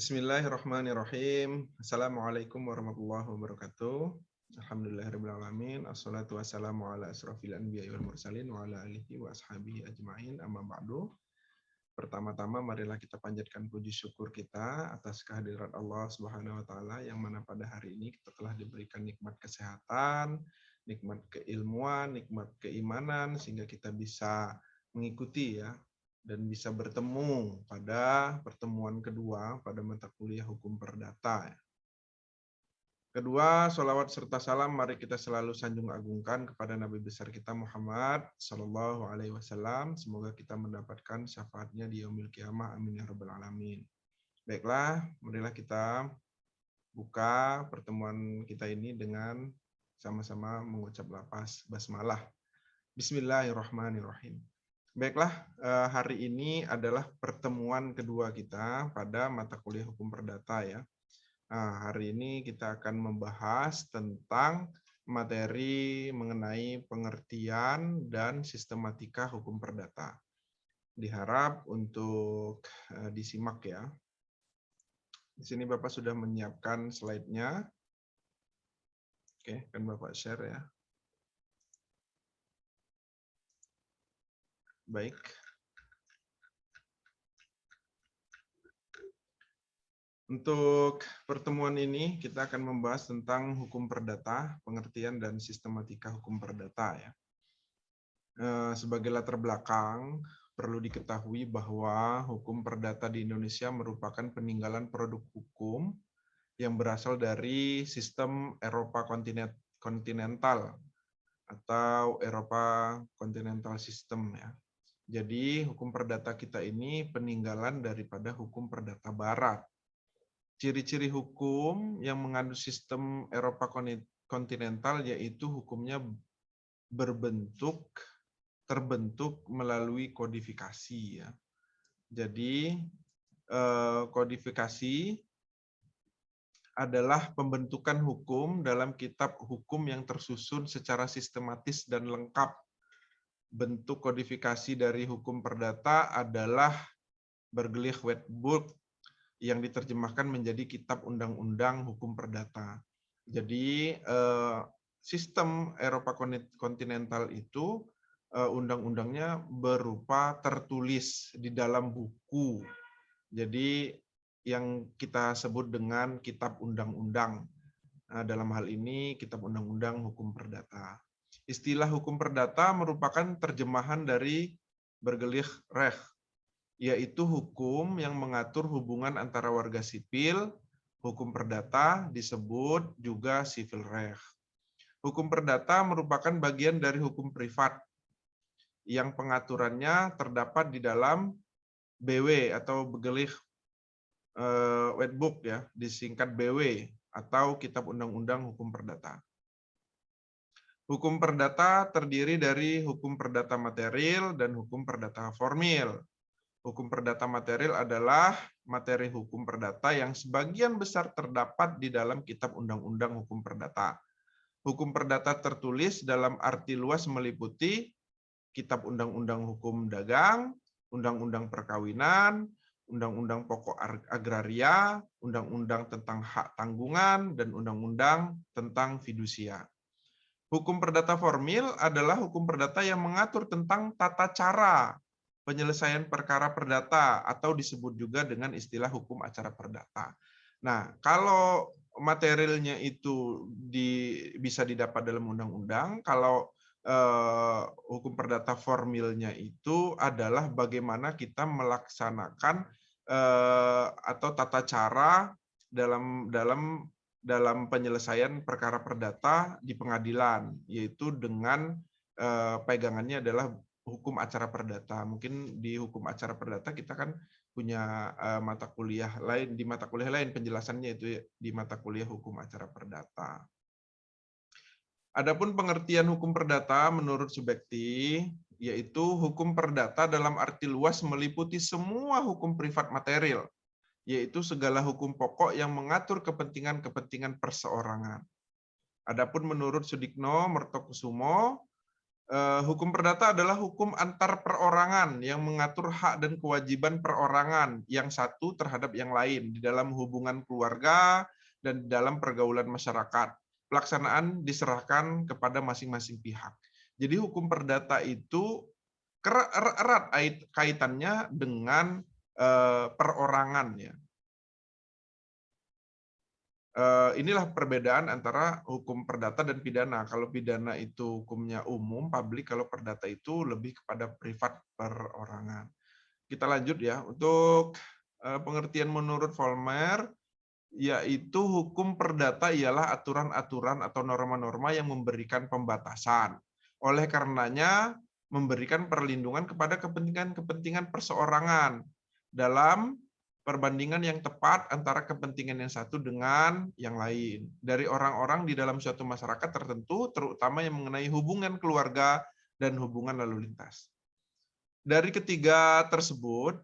Bismillahirrahmanirrahim. Assalamualaikum warahmatullahi wabarakatuh. Alhamdulillahirabbil alamin. Assalatu wassalamu ala asrofil anbiya'i wal mursalin wa ala alihi wa ashabihi ajma'in. Amma ba'du. Pertama-tama marilah kita panjatkan puji syukur kita atas kehadirat Allah Subhanahu wa taala yang mana pada hari ini kita telah diberikan nikmat kesehatan, nikmat keilmuan, nikmat keimanan sehingga kita bisa mengikuti ya dan bisa bertemu pada pertemuan kedua pada mata kuliah Hukum Perdata. Kedua, sholawat serta salam mari kita selalu sanjung agungkan kepada Nabi besar kita Muhammad Sallallahu Alaihi Wasallam. Semoga kita mendapatkan syafaatnya di yaumil qiyamah. Amin ya rabbal alamin. Baiklah, marilah kita buka pertemuan kita ini dengan sama-sama mengucap lafaz basmalah. Bismillahirrahmanirrahim. Baiklah, hari ini adalah pertemuan kedua kita pada mata kuliah Hukum Perdata ya. Nah, hari ini kita akan membahas tentang materi mengenai pengertian dan sistematika hukum perdata. Diharap untuk disimak ya. Di sini Bapak sudah menyiapkan slide-nya. Oke, kan Bapak share ya. Baik. Untuk pertemuan ini kita akan membahas tentang hukum perdata, pengertian dan sistematika hukum perdata ya. Sebagai latar belakang, perlu diketahui bahwa hukum perdata di Indonesia merupakan peninggalan produk hukum yang berasal dari sistem Eropa kontinental atau Eropa Continental System ya. Jadi hukum perdata kita ini peninggalan daripada hukum perdata Barat. Ciri-ciri hukum yang mengandung sistem Eropa kontinental yaitu hukumnya terbentuk melalui kodifikasi ya. Jadi kodifikasi adalah pembentukan hukum dalam kitab hukum yang tersusun secara sistematis dan lengkap. Bentuk kodifikasi dari hukum perdata adalah Burgerlijk Wetboek yang diterjemahkan menjadi kitab undang-undang hukum perdata. Jadi sistem Eropa kontinental itu undang-undangnya berupa tertulis di dalam buku. Jadi yang kita sebut dengan kitab undang-undang. Nah, dalam hal ini kitab undang-undang hukum perdata. Istilah hukum perdata merupakan terjemahan dari Burgerlijk Recht, yaitu hukum yang mengatur hubungan antara warga sipil. Hukum perdata disebut juga civil recht. Hukum perdata merupakan bagian dari hukum privat yang pengaturannya terdapat di dalam BW atau Burgerlijk Wetboek ya, disingkat BW atau Kitab Undang-Undang Hukum Perdata. Hukum perdata terdiri dari hukum perdata material dan hukum perdata formil. Hukum perdata material adalah materi hukum perdata yang sebagian besar terdapat di dalam Kitab Undang-Undang Hukum Perdata. Hukum perdata tertulis dalam arti luas meliputi Kitab Undang-Undang Hukum Dagang, Undang-Undang Perkawinan, Undang-Undang Pokok Agraria, Undang-Undang tentang Hak Tanggungan, dan Undang-Undang tentang Fidusia. Hukum perdata formil adalah hukum perdata yang mengatur tentang tata cara penyelesaian perkara perdata atau disebut juga dengan istilah hukum acara perdata. Nah, kalau materialnya itu bisa didapat dalam undang-undang, kalau hukum perdata formilnya itu adalah bagaimana kita melaksanakan atau tata cara dalam penyelesaian perkara perdata di pengadilan, yaitu dengan pegangannya adalah hukum acara perdata. Mungkin di hukum acara perdata kita kan punya mata kuliah lain, di mata kuliah lain penjelasannya itu di mata kuliah hukum acara perdata. Adapun pengertian hukum perdata menurut Subekti, yaitu hukum perdata dalam arti luas meliputi semua hukum privat material, yaitu segala hukum pokok yang mengatur kepentingan-kepentingan perseorangan. Adapun menurut Sudikno Mertokusumo, Hukum perdata adalah hukum antar perorangan yang mengatur hak dan kewajiban perorangan yang satu terhadap yang lain di dalam hubungan keluarga dan di dalam pergaulan masyarakat. Pelaksanaan diserahkan kepada masing-masing pihak. Jadi hukum perdata itu erat kaitannya dengan perorangan ya. Inilah perbedaan antara hukum perdata dan pidana. Kalau pidana itu hukumnya umum, publik, kalau perdata itu lebih kepada privat perorangan. Kita lanjut ya. Untuk pengertian menurut Vollmer, yaitu hukum perdata ialah aturan-aturan atau norma-norma yang memberikan pembatasan. Oleh karenanya, memberikan perlindungan kepada kepentingan-kepentingan perseorangan dalam perbandingan yang tepat antara kepentingan yang satu dengan yang lain. Dari orang-orang di dalam suatu masyarakat tertentu, terutama yang mengenai hubungan keluarga dan hubungan lalu lintas. Dari ketiga tersebut,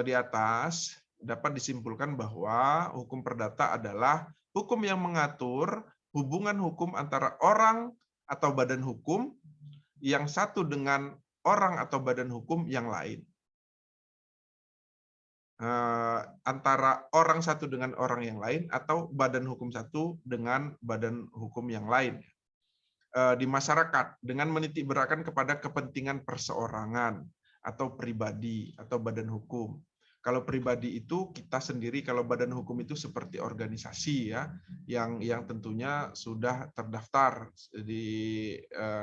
di atas, dapat disimpulkan bahwa hukum perdata adalah hukum yang mengatur hubungan hukum antara orang atau badan hukum yang satu dengan orang atau badan hukum yang lain. Antara orang satu dengan orang yang lain atau badan hukum satu dengan badan hukum yang lain di masyarakat dengan menitikberatkan kepada kepentingan perseorangan atau pribadi atau badan hukum. Kalau pribadi itu kita sendiri, kalau badan hukum itu seperti organisasi ya, yang tentunya sudah terdaftar di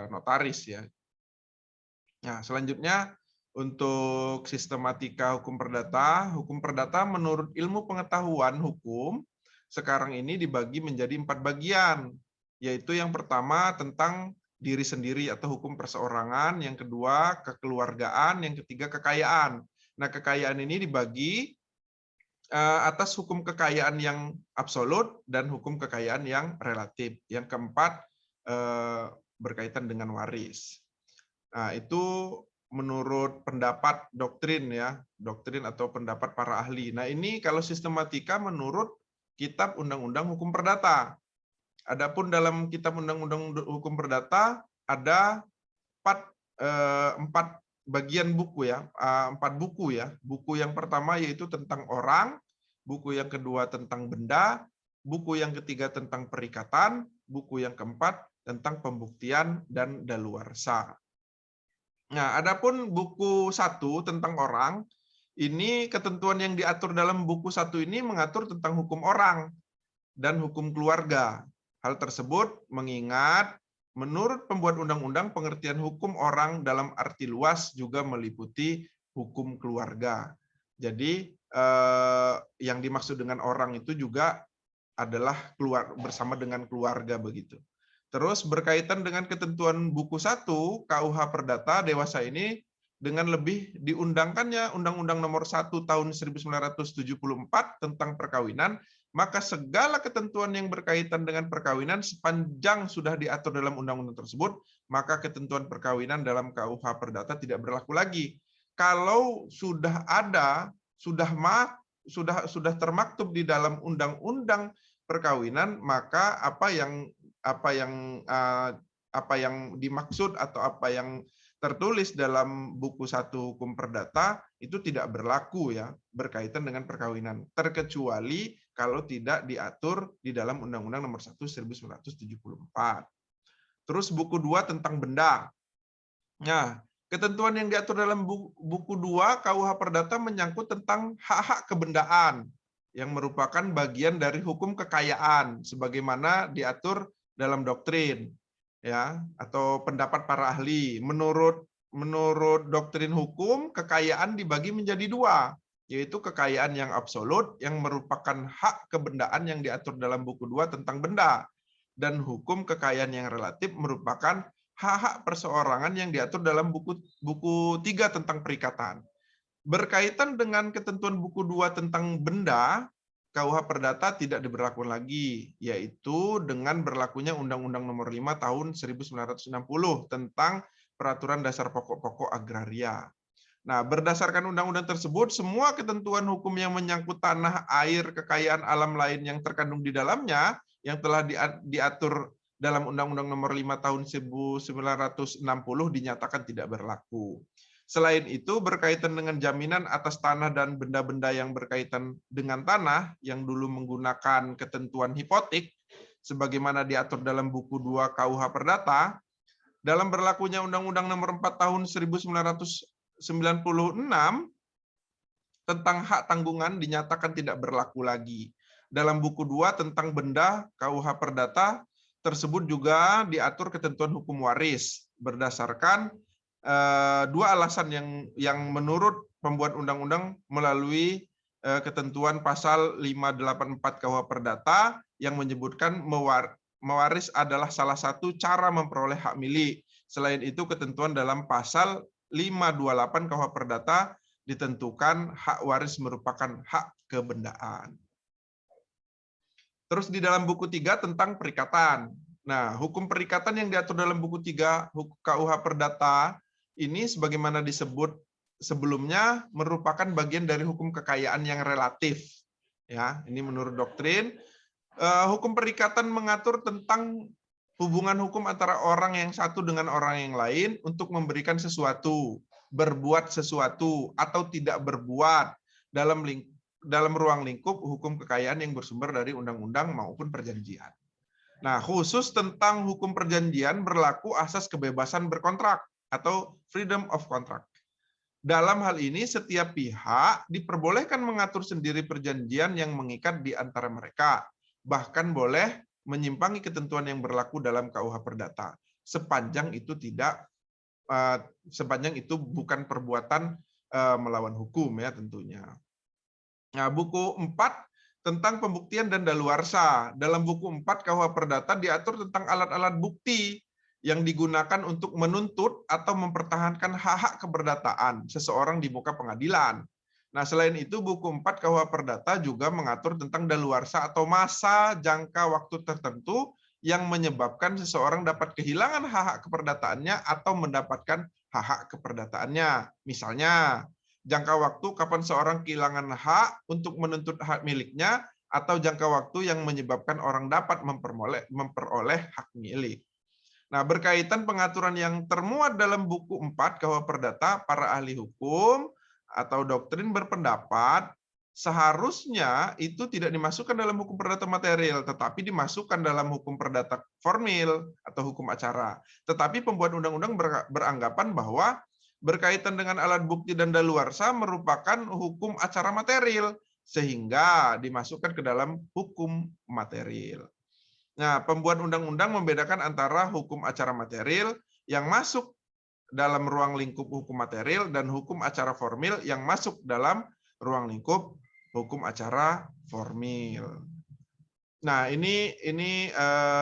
notaris ya. Nah, selanjutnya untuk sistematika hukum perdata menurut ilmu pengetahuan hukum sekarang ini dibagi menjadi 4 bagian, yaitu yang pertama tentang diri sendiri atau hukum perseorangan, yang kedua kekeluargaan, yang ketiga kekayaan. Nah, kekayaan ini dibagi atas hukum kekayaan yang absolut dan hukum kekayaan yang relatif. Yang keempat berkaitan dengan waris. Nah, itu menurut pendapat doktrin ya, doktrin atau pendapat para ahli. Nah, ini kalau sistematika menurut Kitab Undang-Undang Hukum Perdata. Adapun dalam Kitab Undang-Undang Hukum Perdata ada 4 bagian buku ya, 4 buku ya. Buku yang pertama yaitu tentang orang, buku yang kedua tentang benda, buku yang ketiga tentang perikatan, buku yang keempat tentang pembuktian dan daluarsa. Nah, adapun buku 1 tentang orang, ini ketentuan yang diatur dalam buku 1 ini mengatur tentang hukum orang dan hukum keluarga. Hal tersebut mengingat menurut pembuat undang-undang pengertian hukum orang dalam arti luas juga meliputi hukum keluarga. Jadi yang dimaksud dengan orang itu juga adalah bersama dengan keluarga begitu. Terus berkaitan dengan ketentuan buku 1 KUH Perdata dewasa ini dengan lebih diundangkannya Undang-Undang Nomor 1 Tahun 1974 tentang perkawinan, maka segala ketentuan yang berkaitan dengan perkawinan sepanjang sudah diatur dalam undang-undang tersebut, maka ketentuan perkawinan dalam KUH Perdata tidak berlaku lagi. Kalau sudah ada, sudah termaktub di dalam undang-undang perkawinan, maka apa yang dimaksud atau apa yang tertulis dalam buku 1 hukum perdata itu tidak berlaku ya berkaitan dengan perkawinan, terkecuali kalau tidak diatur di dalam Undang-Undang Nomor 1 1974. Terus buku 2 tentang benda. Nah, ketentuan yang diatur dalam buku 2 KUH Perdata menyangkut tentang hak-hak kebendaan yang merupakan bagian dari hukum kekayaan sebagaimana diatur dalam doktrin ya atau pendapat para ahli. Menurut doktrin hukum, kekayaan dibagi menjadi 2, yaitu kekayaan yang absolut yang merupakan hak kebendaan yang diatur dalam buku 2 tentang benda, dan hukum kekayaan yang relatif merupakan hak-hak perseorangan yang diatur dalam buku 3 tentang perikatan. Berkaitan dengan ketentuan buku 2 tentang benda, KUH Perdata tidak diberlakukan lagi, yaitu dengan berlakunya Undang-Undang Nomor 5 Tahun 1960 tentang Peraturan Dasar Pokok-pokok Agraria. Nah, berdasarkan undang-undang tersebut, semua ketentuan hukum yang menyangkut tanah, air, kekayaan alam lain yang terkandung di dalamnya, yang telah diatur dalam Undang-Undang Nomor 5 Tahun 1960 dinyatakan tidak berlaku. Selain itu, berkaitan dengan jaminan atas tanah dan benda-benda yang berkaitan dengan tanah yang dulu menggunakan ketentuan hipotek, sebagaimana diatur dalam buku 2 KUH Perdata, dalam berlakunya Undang-Undang Nomor 4 Tahun 1996 tentang hak tanggungan dinyatakan tidak berlaku lagi. Dalam buku 2 tentang benda KUH Perdata tersebut juga diatur ketentuan hukum waris berdasarkan dua alasan yang menurut pembuat undang-undang melalui ketentuan pasal 584 KUH Perdata yang menyebutkan mewaris adalah salah satu cara memperoleh hak milik. Selain itu, ketentuan dalam pasal 528 KUH Perdata ditentukan hak waris merupakan hak kebendaan. Terus di dalam buku 3 tentang perikatan. Nah, hukum perikatan yang diatur dalam buku 3 KUH Perdata ini sebagaimana disebut sebelumnya merupakan bagian dari hukum kekayaan yang relatif. Ya, ini menurut doktrin. Hukum perikatan mengatur tentang hubungan hukum antara orang yang satu dengan orang yang lain untuk memberikan sesuatu, berbuat sesuatu, atau tidak berbuat dalam ruang lingkup hukum kekayaan yang bersumber dari undang-undang maupun perjanjian. Nah, khusus tentang hukum perjanjian berlaku asas kebebasan berkontrak atau freedom of contract. Dalam hal ini, setiap pihak diperbolehkan mengatur sendiri perjanjian yang mengikat di antara mereka, bahkan boleh menyimpangi ketentuan yang berlaku dalam KUH Perdata, sepanjang itu bukan perbuatan melawan hukum ya tentunya. Nah, buku 4 tentang pembuktian dan daluarsa. Dalam buku 4 KUH Perdata diatur tentang alat-alat bukti yang digunakan untuk menuntut atau mempertahankan hak-hak keperdataan seseorang di muka pengadilan. Nah, selain itu, buku 4 KUH Perdata juga mengatur tentang daluarsa atau masa jangka waktu tertentu yang menyebabkan seseorang dapat kehilangan hak-hak keperdataannya atau mendapatkan hak-hak keperdataannya. Misalnya, jangka waktu kapan seorang kehilangan hak untuk menuntut hak miliknya atau jangka waktu yang menyebabkan orang dapat memperoleh hak milik. Nah, berkaitan pengaturan yang termuat dalam buku 4 KUH Perdata, para ahli hukum atau doktrin berpendapat seharusnya itu tidak dimasukkan dalam hukum perdata material, tetapi dimasukkan dalam hukum perdata formil atau hukum acara. Tetapi pembuat undang-undang beranggapan bahwa berkaitan dengan alat bukti dan daluarsa merupakan hukum acara material, sehingga dimasukkan ke dalam hukum material. Nah, pembuat undang-undang membedakan antara hukum acara material yang masuk dalam ruang lingkup hukum material dan hukum acara formil yang masuk dalam ruang lingkup hukum acara formil. Nah, ini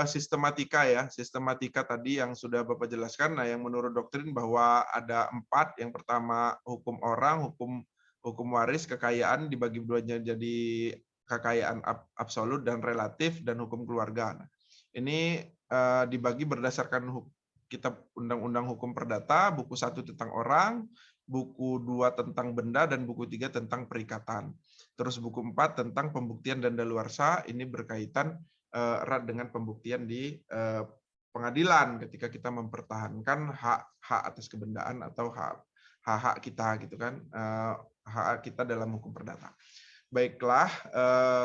sistematika ya, sistematika tadi yang sudah Bapak jelaskan. Nah, yang menurut doktrin bahwa ada 4. Yang pertama hukum orang, hukum waris, kekayaan dibagi dua jadi kekayaan absolut dan relatif, dan hukum keluarga. Nah, ini dibagi berdasarkan kitab Undang-Undang Hukum Perdata, buku 1 tentang orang, buku 2 tentang benda, dan buku 3 tentang perikatan. Terus buku 4 tentang pembuktian dan daluarsa, ini berkaitan erat dengan pembuktian di pengadilan ketika kita mempertahankan hak atas kebendaan atau hak kita gitu kan, hak kita dalam hukum perdata. Baiklah,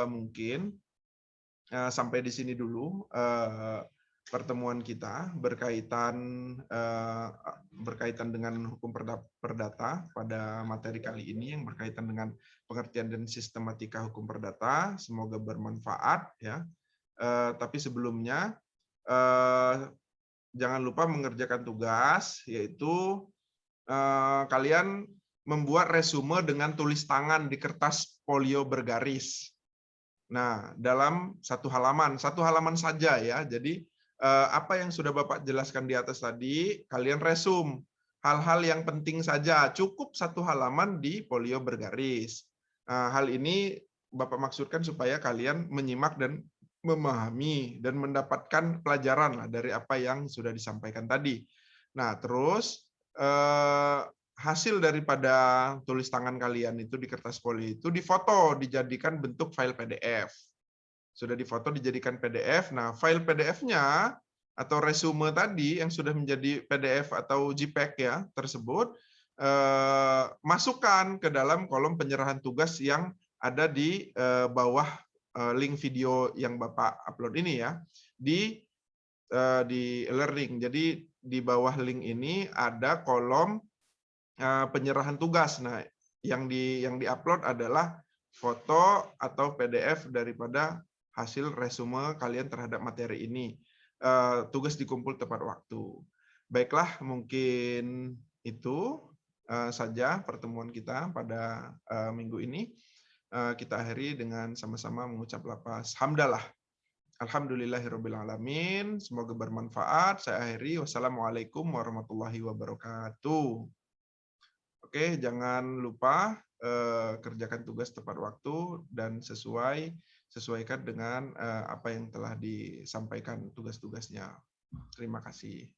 mungkin sampai di sini dulu pertemuan kita berkaitan dengan hukum perdata pada materi kali ini yang berkaitan dengan pengertian dan sistematika hukum perdata. Semoga bermanfaat ya. Tapi sebelumnya jangan lupa mengerjakan tugas, yaitu kalian membuat resume dengan tulis tangan di kertas folio bergaris. Nah, dalam satu halaman saja ya. Jadi apa yang sudah Bapak jelaskan di atas tadi, kalian resum. Hal-hal yang penting saja, cukup 1 halaman di folio bergaris. Hal ini Bapak maksudkan supaya kalian menyimak dan memahami dan mendapatkan pelajaran lah dari apa yang sudah disampaikan tadi. Nah, terus hasil daripada tulis tangan kalian itu di kertas folio itu difoto, dijadikan bentuk file PDF. Sudah difoto, dijadikan PDF. Nah, file PDF-nya atau resume tadi yang sudah menjadi PDF atau JPEG ya tersebut, masukkan ke dalam kolom penyerahan tugas yang ada di bawah link video yang Bapak upload ini ya, di e-learning. Jadi di bawah link ini ada kolom penyerahan tugas. Nah, yang diupload adalah foto atau PDF daripada hasil resume kalian terhadap materi ini. Tugas dikumpul tepat waktu. Baiklah, mungkin itu saja pertemuan kita pada minggu ini. Kita akhiri dengan sama-sama mengucap lafaz hamdalah. Alhamdulillahirabbil alamin. Semoga bermanfaat. Saya akhiri. Wassalamualaikum warahmatullahi wabarakatuh. Oke, jangan lupa kerjakan tugas tepat waktu dan sesuaikan dengan apa yang telah disampaikan tugas-tugasnya. Terima kasih.